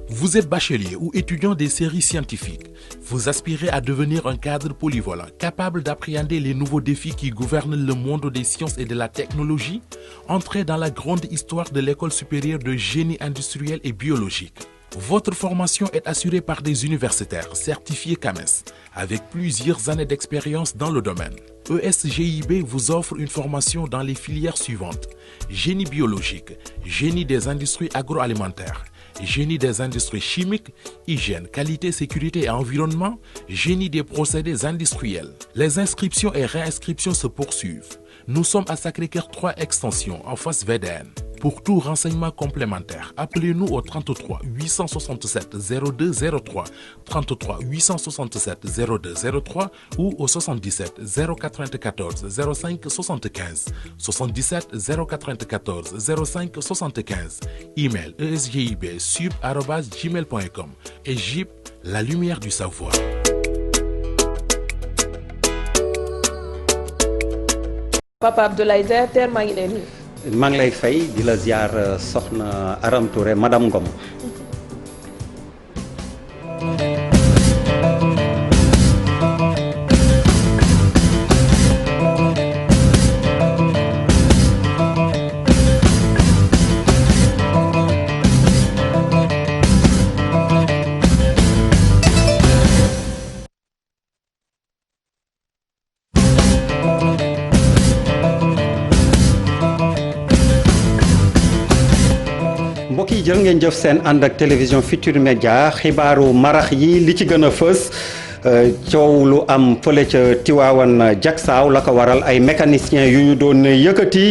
Vous êtes bachelier ou étudiant des séries scientifiques. Vous aspirez à devenir un cadre polyvalent, capable d'appréhender les nouveaux défis qui gouvernent le monde des sciences et de la technologie. Entrez dans la grande histoire de l'École supérieure de génie industriel et biologique. Votre formation est assurée par des universitaires certifiés CAMES, avec plusieurs années d'expérience dans le domaine. ESGIB vous offre une formation dans les filières suivantes: génie biologique, génie des industries agroalimentaires, génie des industries chimiques, hygiène, qualité, sécurité et environnement, génie des procédés industriels. Les inscriptions et réinscriptions se poursuivent. Nous sommes à Sacré-Cœur 3 Extension, en face VDN. Pour tout renseignement complémentaire, appelez-nous au 33 867 02 03, 33 867 02 03 ou au 77 094 05 75, 77 094 05 75. Email esgib@gmail.com et GIB, la lumière du savoir. Papa Abdoulaye Dia Père maa ngi lay nuyu. maa ngi lay fay di la ziar soxna Aram Touré madame Ngom. mbokk yi jërë ngeen jëf seen ànd ak télévision Futurs Médias xibaaru marax yi li ci gën a fës coow lu am fële ca Tiwaawan Jaksaaw la ko waral ay mécaniciens yu ñu doon yëkkati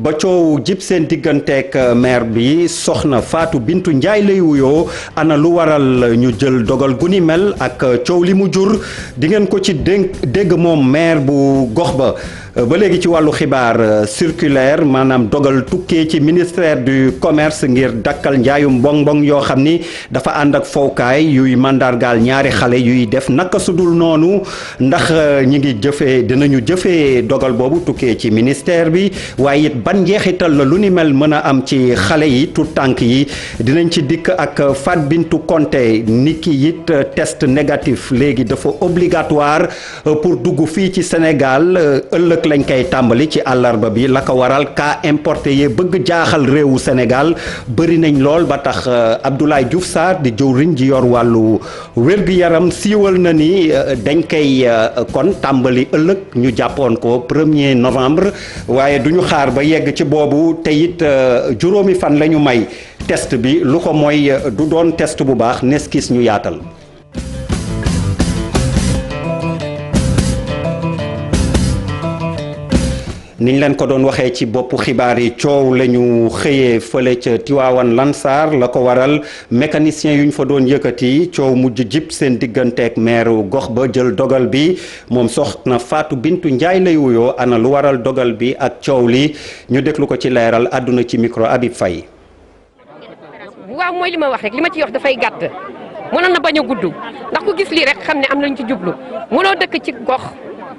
ba coow jib seen digganteeg maire bi soxna Fatou Bintou Ndiaye lay wuyoo ana lu waral ñu jël dogal gu ni mel ak coow li mu jur di ngeen ko ci dégg moom maire bu gox ba. ba léegi ci wàllu xibaar circulaire maanaam dogal tukkee ci ministère du commerce ngir dakkal njaayum bonbon yoo xam ni dafa ànd ak fowkaay yuy mandargaal ñaari xale yuy def naka sudul noonu ndax ñi ngi dinañu jëfee dogal boobu tukkee ci ministère bi waaye it ban njeexital la lu ni mel mën a am ci xale yi tout tànk yi dinañ ci dikk ak Fat Bintou Konté niki it test négatif léegi dafa obligatoire pour dugg fii ci Sénégal ëllëg lañ koy tàmbali ci àllarba bi la ko waral cas importé yi bëgg jaaxal réewu Sénégal bëri nañ lool ba tax Abdoulaye Diouf Sarr di jëwriñ ji yor wàllu wér-gu-yaram siiwal na ni dañ koy kon tàmbali ëllëg ñu jàppoon ko 1er novembre waaye duñu xaar ba yegg ci boobu te it juróomi fan la ñu may test bi lu ko mooy du doon test bu baax neskis ñu yaatal. niñ leen ko doon waxee ci boppu xibaar yi coow la ñu xëyee fële ca Tiwaawan Lansar la ko waral mécanicien yu ñu fa doon yëkkati coow mujj jib seen digganteeg maire gox ba jël dogal bi moom soxna Fatou Bintou Ndiaye lay wuyoo ana lu waral dogal bi ak coow li ñu déglu ko ci leeral àdduna ci micro Habib Faye. waaw mooy li ma wax rek li ma ci wax dafay gàtt mënoon na bañ a gudd ndax ku gis lii rek xam ne am nañ ci jublu mënoo dëkk ci gox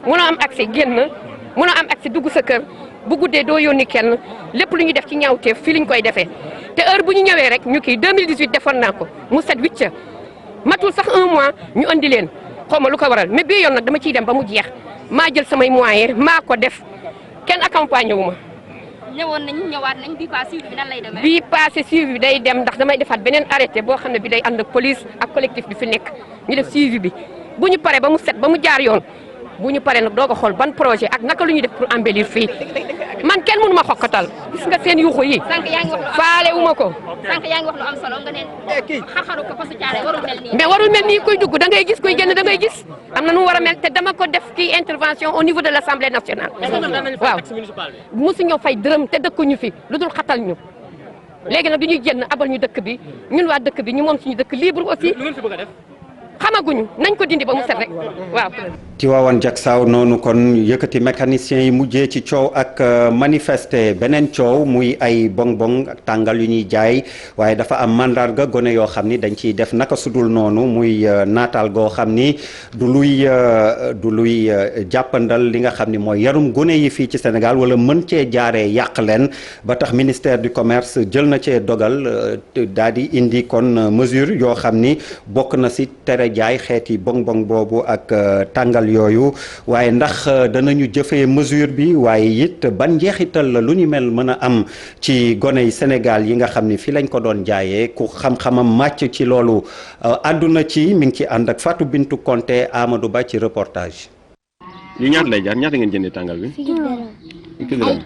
mënoo am accès génn. mënoo am accès dugg sa kër bu guddee doo yónni kenn lépp lu ñu def ci ñaawteef fii liñ koy defee te heure bu ñu ñëwee rek ñu kii 2018 defoon naa ko mu set wicc matul sax 1 mois ñu andi leen xaw ma lu ko waral mais bii yoon nag dama ciy dem ba mu jeex maa jël samay moyens maa ko def kenn accompagné wu ma. ñëwoon nañ ñëwaat nañ bii passé suivi bi nan lay demee. bii passé suivi bi day dem ndax damay defaat beneen arrêté boo xam ne bi day ànd ak police ak collectif bi fi nekk ñu def suivi bi bu ñu paree ba mu set ba mu jaar yoon. bu ñu paree nag doo ko xool ban projet ak naka lu ñuy def pour embellir fii man kenn mënu ma xokkatal gis nga seen yuuxu yi. sànq yaa ngi wax lu faale wu ma ko. sànq yaa ngi wax lu am solo nga ne xaxaru ko parce que caare warul mel nii. mais warul mel nii kuy dugg da ngay gis kuy génn da ngay gis am na nu mu war a mel te dama ko def kii intervention au niveau de l' assemblée nationale. waaw mosu ñoo fay dërëm te dëkkuñu fi lu dul xatal ñu. léegi nag du ñuy génn abal ñu dëkk bi ñun waa dëkk bi ñu moom suñu dëkk libre aussi. xamaguñu nañ ko dindi ba mu set rek waaw. Tivaouane Diacksao noonu kon yëkkati mécaniciens yi mujjee ci coow ak manifester beneen coow muy ay bonbon ak tàngal yu ñuy jaay waaye dafa am mandarga gone yoo xam ni dañ ciy def naka sudul noonu muy naataal goo xam ni du luy jàppandal li nga xam ni mooy yarum gone yi fii ci Sénégal wala mën cee jaaree yàq leen ba tax ministère du commerce jël na cee dogal daal di indi kon mesure yoo xam ni bokk na si tere jaay xeeti bonbon boobu ak tàngal yooyu waaye ndax danañu jëfee mesure bi waaye it ban njeexital la lu ñu mel mën a am ci gone yi Sénégal yi nga xam ni fii lañ ko doon jaayee ku xam-xamam màcc ci loolu àdduna ci mi ngi ci ànd ak Fatou Bintou Konté Amadou Ba ci reportage. li ñaata lay jaar ñaata ngeen jëndee tàngal bi. fukki dërëm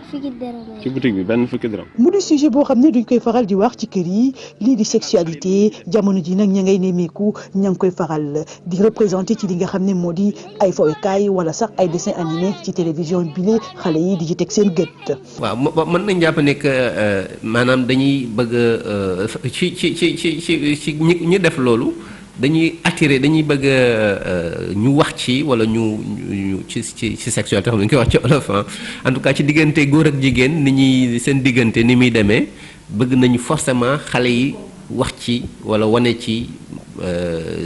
ci boutique bi benn fukki dërëm. mu di sujet boo xam ne duñ koy faral di wax ci kër yi lii di sexualité jamono ji nag ña ngay nemmeeku ña ngi koy faral di représenté ci li nga xam ne moo di ay fowekaay wala sax ay dessin animé ci télévision bile xale yi di ci teg seen gët. waaw mën nañ jàpp ne que maanaam dañuy bëgg ci ñi def loolu. dañuy attirer dañuy bëgg ñu wax ci wala ñu ci sexualité xam ne ñu koy wax ci olof en tout cas ci diggante góor ak jigéen ni ñuy seen diggante ni muy demee bëgg nañu forcément xale yi wax ci wala wane ci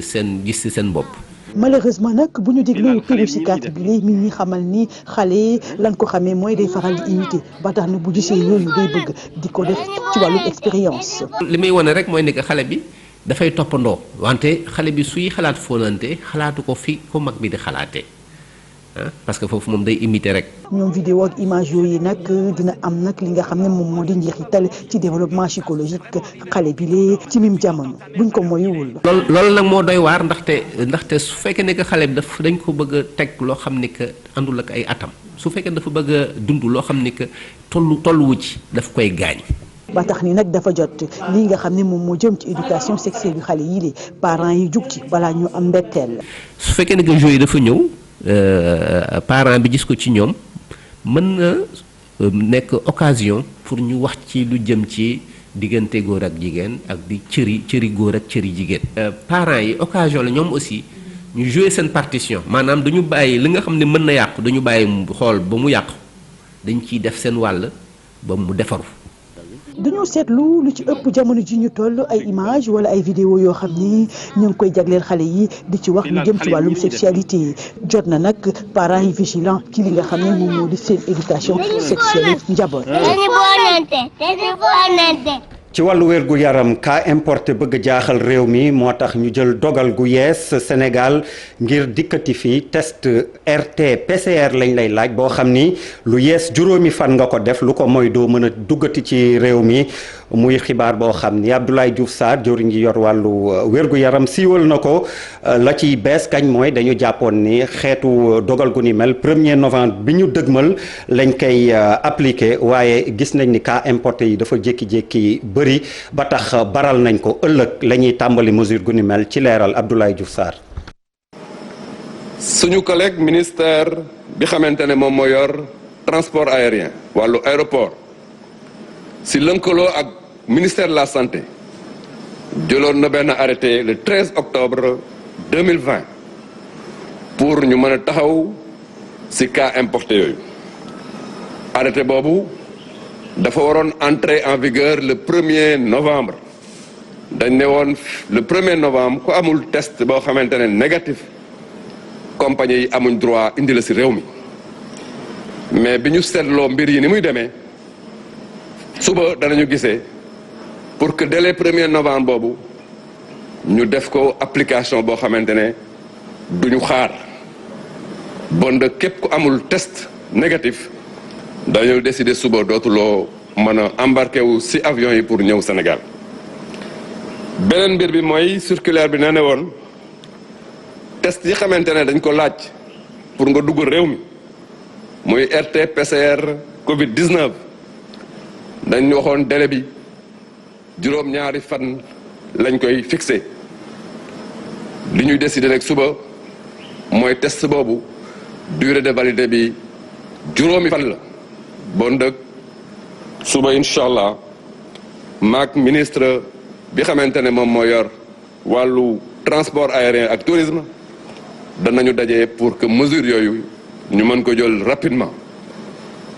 seen gis ci seen bopp. malheureusement nag bu ñu déglu pédopsychiatre bi léegi mi ngi xamal ni xale lan ko xamee mooy day faral di imiter ba tax na bu gisee yooyu day bëgg di ko def ci wàllum expérience. li muy wane rek mooy ne que xale bi. dafay toppandoo wante xale bi suy xalaat fóonante xalaatu ko fi ko mag bi di xalaatee parce que foofu moom day imiter rek. ñoom vidéo ak image yooyu nag dina am nag li nga xam ne moom moo di njeexital ci développement psychologique xale bi lee ci mim jamono buñ ko moyuwul. loolu nag moo doy waar ndaxte su fekkee ne que xale bi dañ ko bëgg a teg loo xam ne que àndul ak ay atam su fekkee dafa bëgg a dund loo xam ne que tolluwu ci daf koy gaañ. ba tax ni nag dafa jot lii nga xam ne moom moo jëm ci éducation sexuelle yu xale yi de parents yi jug ci balaa ñu am mbetteel. su fekkee ne que jeu yi dafa ñëw parent bi gis ko ci ñoom mën na nekk occasion pour ñu wax ci lu jëm ci diggante góor ak jigéen ak di cëri góor ak cëri jigéen. parents yi occasion la ñoom aussi ñu jouer seen partition maanaam dañu bàyyi li nga xam ne mën na yàqu dañu bàyyi xool ba mu yàqu dañ ciy def seen wàll ba mu defaru. dañoo seetlu lu ci ëpp jamono ji ñu toll ay image wala ay vidéo yoo xam ni ñu ngi koy jagleel xale yi di ci wax lu jëm ci wàllum sexualité jot na nag parents yi vigilant ci li nga xam ne moom moo di seen éducation sexuelle njaboot. ci wàllu wér gu yaram cas importé bëgg jaaxal réew mi moo tax ñu jël dogal gu yees Sénégal ngir dikkati fii test RT PCR lañ lay laaj boo xam ni lu yees juróomi fan nga ko def lu ko mooy doo mën a duggati ci réew mi muy xibaar boo xam ni Abdoulaye Diouf Sarr jëwriñ ji yor wàllu wér gu yaram siiwal na ko la ci bees kañ mooy dañu jàppoon ni xeetu dogal gu ni mel 1er novembre bi ñu dëgmal lañ koy appliqué waaye gis nañ ni cas importé yi dafa jékki-jékki bëri ba tax baral nañ ko ëllëg la ñuy tàmbali mesure gu ni mel ci leeral Abdoulaye Diouf Sarr. suñu collègue ministère bi xamante ne moom moo yor transport aérien wàllu aéroport si lënkaloo ak ministère de la santé jëloon na benn arrêté le 13 octobre 2020 pour ñu mën a taxaw si cas importé yooyu arrêté boobu dafa waroon entrer en vigueur le 1er novembre dañ ne woon le 1er novembre ku amul test boo xamante ne négatif compagnie yi amuñ droit indi la si réew mi mais bi ñu seetloo mbir yi ni muy demee suba danañu gisee pour que dès le 1er novembre boobu ñu def ko application boo xamante ne duñu xaar bon de képp ku amul test négatif dañoo décider suba dootuloo mën a embarqué wu ci avion yi pour ñëw Sénégal beneen mbir bi mooy circulaire bi nee na woon test yi xamante ne dañ ko laaj pour nga dugg réew mi muy RT PCR Covid 19 dañ waxoon délai bi juróom-ñaari fan lañ koy fixé li ñuy décider rek suba mooy test boobu durée de validité bi juróomi fan la. bon dëkk suba incha allah maak ministre bi xamante ne moom moo yor wàllu transport aérien ak tourisme danañu daje pour que mesure yooyu ñu mën ko jël rapidement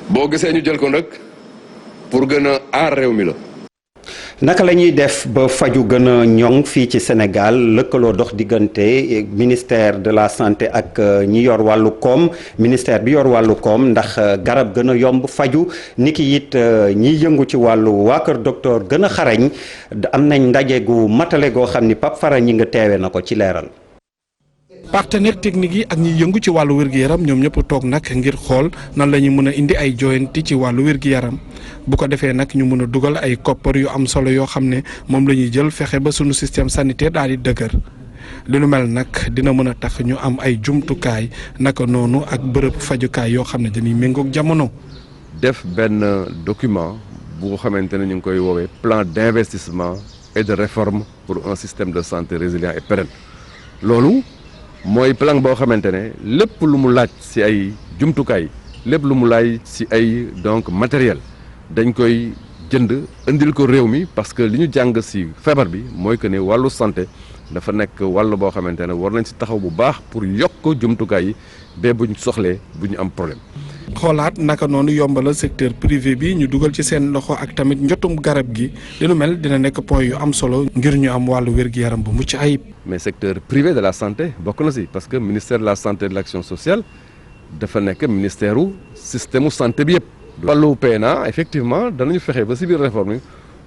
boo gisee ñu jël ko nag pour gën a aar réew mi la. naka la ñuy def ba faju gën a ñoŋ fii ci Sénégal lëkkaloo dox diggante ministère de la santé ak ñi yor wàllu koom ministère bi yor wàllu koom ndax garab gën a yomb faju niki it ñiy yëngu ci wàllu waa kër docteur gën a xarañ am nañ ndaje gu matale goo xam ni Pape Fara ñi nga teewe na ko ci leeral. partenaire technique yi ak ñi yëngu ci wàllu wér-gu-yaram ñoom ñëpp toog nag ngir xool nan la ñu mën a indi ay joyanti ci wàllu wér-gu-yaram bu ko defee nag ñu mën a dugal ay koppar yu am solo yoo xam ne moom la ñuy jël fexe ba sunu système sanitaire daal di dëgër li nu mel nag dina mën a tax ñu am ay jumtukaay naka noonu ak bërëb fajukaay yoo xam ne dañuy méngoog jamono. def benn document bu xamante ne ñu ngi koy woowee plan d'investissement et de réforme pour un système de santé résilient et pérenne loolu. mooy plan boo xamante ne lépp lu mu laaj ci ay jumtukaay lépp lu mu laaj ci ay donc matériel dañ koy jënd indil ko réew mi parce que li ñu jàng ci feebar bi mooy que ne wàllu santé dafa nekk wàll boo xamante ne war nañ ci taxaw bu baax pour yokk jumtukaay yi ba buñ soxlee bu ñu am problème. xoolaat naka noonu yombalal secteur privé bi ñu dugal ci seen loxo ak tamit njotum garab gi li nu mel dina nekk point yu am solo ngir ñu am wàllu wér-gu-yaram bu mucc ayib. mais secteur privé de la santé bokk na ci parce que ministère de la santé et de l'action sociale dafa nekk ministère u système u santé bi yëpp. wàllu PNA effectivement danañu fexe ba ci biir réforme yi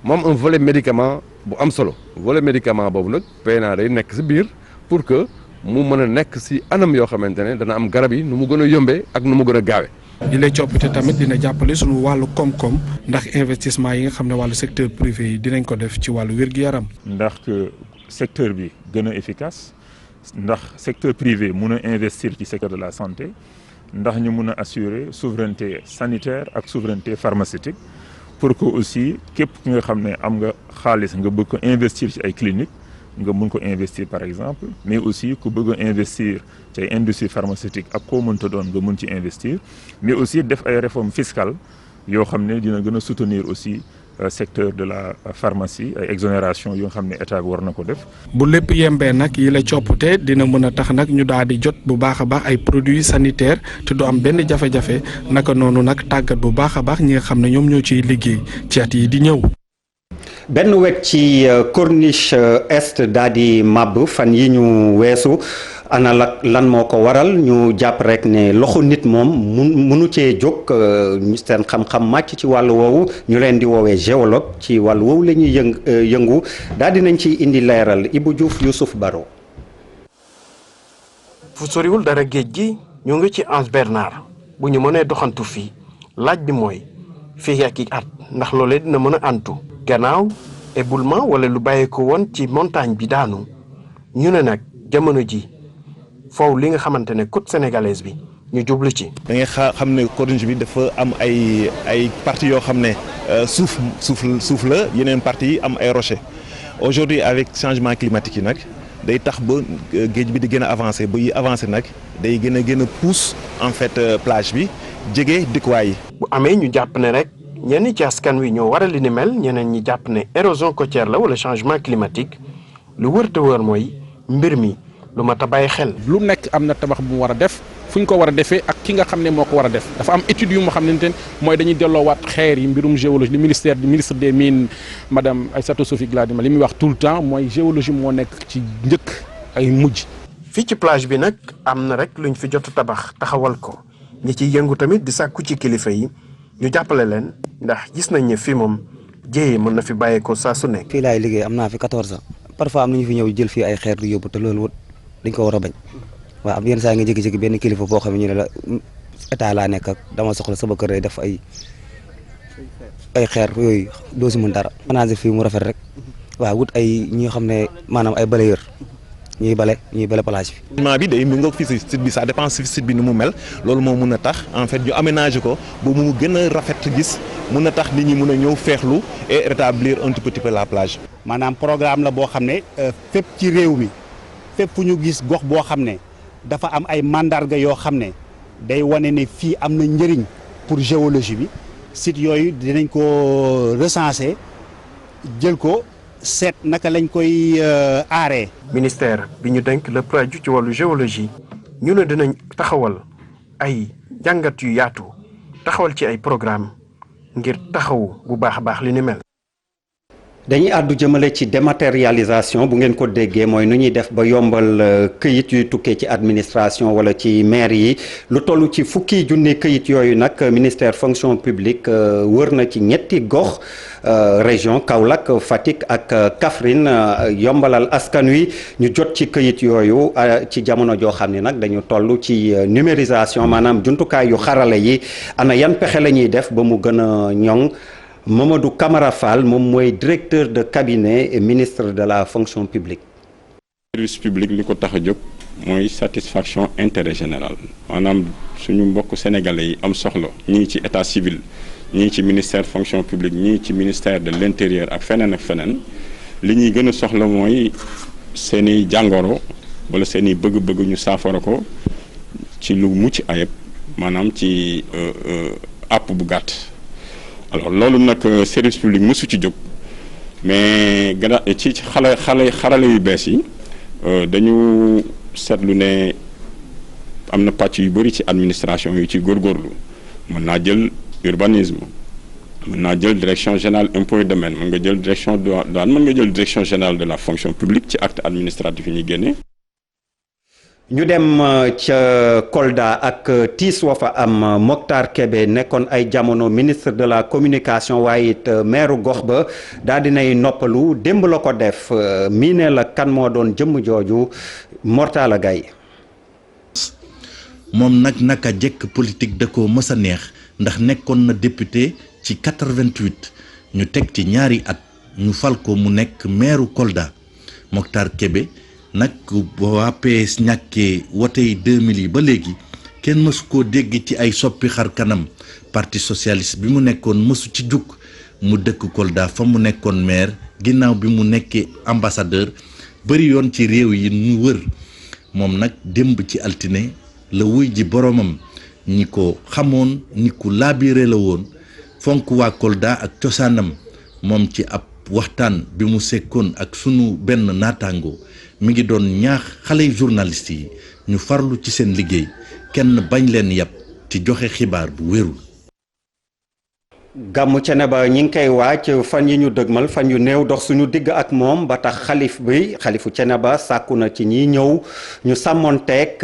moom un volet médicament bu am solo volet médicament boobu nag PNA day nekk ci biir pour que mu mën a nekk ci anam yoo xamante ne dana am garab yi nu mu gën a yombee ak nu mu gën a gaawee. li lay coppite tamit dina jàppale sunu wàllu koom-koom ndax investissement yi nga xam ne wàllu secteur privé yi dinañ ko def ci wàllu wér-gu-yaram. ndax secteur bi gën a efficace ndax secteur privé mun a investir ci secteur de la santé ndax ñu mun a assurer souveraineté sanitaire ak souveraineté pharmaceutique pour que aussi képp ki nga xam ne am nga xaalis nga bëgg ko investir ci ay cliniques nga mun ko investir par exemple mais aussi ku bëgg a investir ci ay industrie pharmaceutique ak koo mënta doon nga mun ci investir mais aussi def ay réformes fiscales yoo xam ne dina gën a soutenir aussi secteur de la pharmacie ay exonération yoo xam ne état bi war na ko def. bu lépp yembee nag yi la coppite dina mën a tax nag ñu daal di jot bu baax a baax ay produits sanitaires te du am benn jafe-jafe naka noonu nag tàggat bu baax a baax ñi nga xam ne ñoom ñoo ciy liggéey ci at yi di ñëw. benn wet ci corniche est daal di màbb fan yi ñu weesu ana lan moo ko waral ñu jàpp rek ne loxo nit moom munu cee jóg seen xam-xam màcc ci wàllu woowu ñu leen di woowee géologue ci wàllu woowu la ñuy yëngu daal di nañ ci indi leeral Ibou Diouf Youssouf Baro. fu soriwul dara géej gi ñu ngi ci Anse Bernard bu ñu mënee doxantu fii laaj bi mooy fii ak i at ndax loolee dina mën a antu. gannaaw éboulement wala lu bàyyeeko woon ci montagne bi daanu ñu ne nag jamono ji foofu li nga xamante ne côte sénégalaise bi ñu jublu ci. da ngay xam ne corniche bi dafa am ay parties yoo xam ne suuf la yeneen parties yi am ay rochers aujourd'hui avec changement climatique yi nag day tax ba géej bi di gën a avancer ba yi avancer nag day gën a pousse en fait plage bi jege dëkkuwaay yi. bu amee ñu jàpp ne rek. ñenn ci askan wi ñoo waral li ni mel ñeneen ñi jàpp ne érosion côtière la wala changement climatique lu wër te wër mooy mbir mi lu mat a bàyyi xel. lu nekk am na tabax bu mu war a def fu ñu ko war a defee ak ki nga xam ne moo ko war a def dafa am étude yu moo xam ne mooy dañuy delloowaat xeer yi mbirum géologie li ministre des mines madame Aïssatou Sophie Gladima li muy wax tout le temps mooy géologie moo nekk ci njëkk ay mujj. fii ci plage bi nag am na rek luñ fi jot tabax taxawal ko ñi ciy yëngu tamit di sàkku ci kilifa yi. ñu jàppale leen ndax gis nañ ne fii moom jéyee mën na fi bàyyeekoo saa su nekk. fii laay liggéey am naa fi 14 ans parfois am na ñu fi ñëw jël fii ay xeer du yóbbu te loolu dañ ko war a bañ waaw am yenn saa nga jékki-jékki benn kilifa boo xam ne ñu ne la état laa nekk ak dama soxla sama kër day def ay xeer yooyu doo si mën dara. ménager fii mu rafet rek waaw wut ay ñi nga xam ne maanaam ay balayeur ñuy bale plage bi. bi day mi ngoog fii si site bi ça dépend si site bi ni mu mel loolu moo mun a tax en fait ñu aménager ko ba mu gën a rafet gis mun a tax nit ñi mun a ñëw feexlu et rétablir un tout petit peu la plage. maanaam programme la boo xam ne fépp ci réew mi fépp fu ñu gis gox boo xam ne dafa am ay mandarga yoo xam ne day wane ne fii am na njëriñ pour géologie bi site yooyu dinañ ko recenser jël ko. seet naka lañ koy aaree. ministère bi ñu dénk lépp aju ci wàllu géologie ñu ne dinañ taxawal ay jàngat yu yaatu taxawal ci ay programme ngir taxawu bu baax a baax li ni mel. dañuy àddu jëmale ci dématérialisation bu ngeen ko déggee mooy nu ñuy def ba yombal këyit yuy tukkee ci administration wala ci maire yi lu toll ci fukki junni këyit yooyu nag ministère fonction publique wër na ci ñetti gox région Kaolack Fatick ak Kaffrine yombalal askan wi ñu jot ci këyit yooyu ci jamono joo xam ne nag dañu toll ci numérisation maanaam jumtukaay yu xarale yi ana yan pexe la ñuy def ba mu gën a ñoŋ. Mamadou Camara Fall moom mooy directeur de cabinet et ministre de la fonction publique. service public li ko tax a jóg mooy satisfaction intérêt général maanaam suñu mbokk sénégalais yi am soxla ñii ci état civil ñii ci ministère fonction publique ñii ci ministère de l'intérieur ak feneen li ñuy gën a soxla mooy seeni jàngoro wala seeni bëgg-bëgg ñu saafara ko ci lu mucc ayib maanaam ci àpp bu gàtt. alors loolu nag service public mësu ci jóg mais ci xarale yu bees yi dañu seetlu ne am na pàcc yu bëri ci administration yu ci góorgóorlu mën naa jël urbanisme mën naa jël direction générale impôts et domaines mën nga jël direction douane mën nga jël direction générale de la fonction publique ci acte administratif yi ñuy génne. ñu dem ca Kolda ak tiis wa fa am Mokhtar Kébé nekkoon ay jamono ministre de la communication waaye it maire gox ba daal dinay noppalu démb la ko def miine la kan moo doon jëmm jooju Mortala Gaye moom naka jekk politique da ko mës a neex ndax nekkoon na député ci 88 ñu teg ci ñaari at ñu fal ko mu nekk maire Kolda Mokhtar Kébé nag waa PS ñàkkee wotey 2000 yi ba léegi kenn mësu koo dégg ci ay soppi xar kanam parti socialiste bi mu nekkoon mësu ci jug mu dëkk Kolda fa mu nekkoon maire ginnaaw bi mu nekkee ambassadeur bari yoon ci réew yi ñu wër moom nag démb ci altine la wuy ji boromam ñi ko xamoon ni ku laabire la woon fonk waa Kolda ak cosaanam moom ci ab waxtaan bi mu sekkoon ak sunu benn naataango mi ngi doon ñaax xale journaliste yi ñu farlu ci seen liggéey kenn bañ leen yàpp ci joxe xibaar bu wérul. gàmmu Ceneba ñi ngi koy waaj fan yi ñu dëgmal fan yu néew dox suñu digg ak moom ba tax xalifu Ceneba sàkku na ci ñi ñëw ñu sàmmonteeg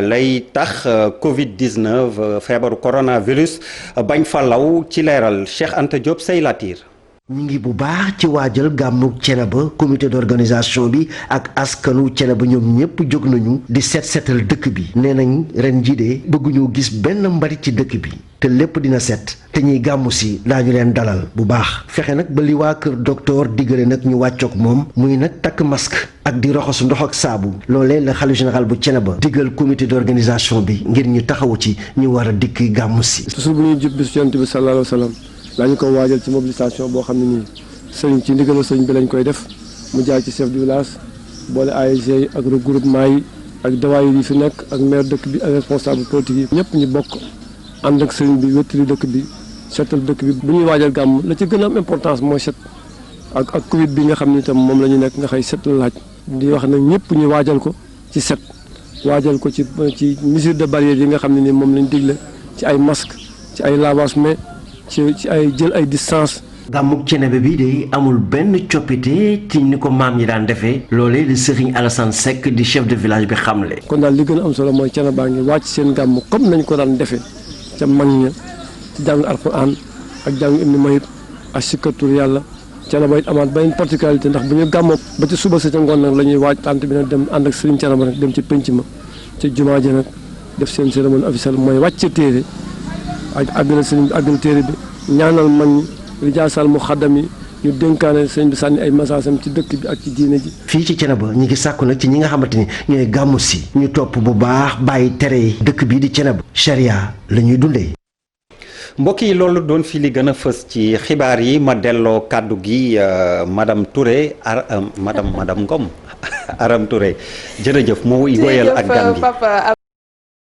lay tax Covid 19 feebaru coronavirus bañ fa law ci leeral Cheikh Anta Diop say latir ñu ngi bu baax ci waajal gàmmu Ceneba comité d'organisation bi ak askanu Ceneba ñoom ñëpp jóg nañu di setal dëkk bi nee nañ ren jii de bëgguñu gis benn mbalit ci dëkk bi te lépp dina set te ñuy gàmmu si daañu leen dalal bu baax fexe nag ba li waa kër docteur diggale nag ñu wàccoog moom muy nag takk masque ak di roxasu ndox ak saabu loolee la xalifa général bu Ceneba diggal comité d'organisation bi ngir ñu taxawu ci ñu war a dikk gàmmu si. toujours bu ñuy jub bis Yonent bi sallallahu alayhi wa sallam daañu ko waajal ci mobilisation boo xam ne nii sëriñ ci ndigalu sëriñ bi lañ koy def mu jaar ci chef du village boole ASC yi ak regroupement yi ak dawaay yi fi nekk ak maire dëkk bi ak responsable politique yi ñëpp ñu bokk ànd ak sëriñ bi wéttali dëkk bi setal dëkk bi bu ñuy waajal gàmm la ci gën a am importance mooy set ak Covid bi nga xam ni itam moom la ñu nekk nga xëy set la laaj di wax nag ñëpp ñu waajal ko ci set waajal ko ci mesure de barrière yi nga xam ne ni moom lañ digle ci ay masque ci ay lavage main ci ay jël ay distance. gàmmug Ceneba bi de amul benn coppite ci ni ko maam yi daan defee loolee di Serigne Alassane Seck di chef de village bi xamle. kon daal li gën a am solo mooy Ceneba ngi wàcc seen gàmm comme nañ ko daan defee ca mag ña ci jàng alxuraan ak jàng Ibnu Mayit ak sikkatur yàlla Ceneba it amaat benn particularité ndax bu ñu gàmmoo ba ci suba sa ca ngoon nag la ñuy waaj tànt bi nag dem ànd ak Serigne Ceneba nag dem ci penc ma ca jumaa ja nag def seen cérémonie officielle mooy wàcc téere ak àggal sëriñ bi àggal téere bi ñaanal mag ñi rijaasal mu xaddam yi ñu dénkaane sëriñ bi sànni ay messaasam ci dëkk bi ak ci diine ji. fii ci Ceneba ñi ngi sàkku nag ci ñi nga xamante ni ñooy gàmmu si ñu topp bu baax bàyyi tere yi dëkk bii di Ceneba charia la ñuy dundee. mbokk yi loolu doon fi li gën a fës ci xibaar yi ma delloo kàddu gi madame Touré madame Ngom Aram Touré jërëjëf moo wéyal ak gan gi.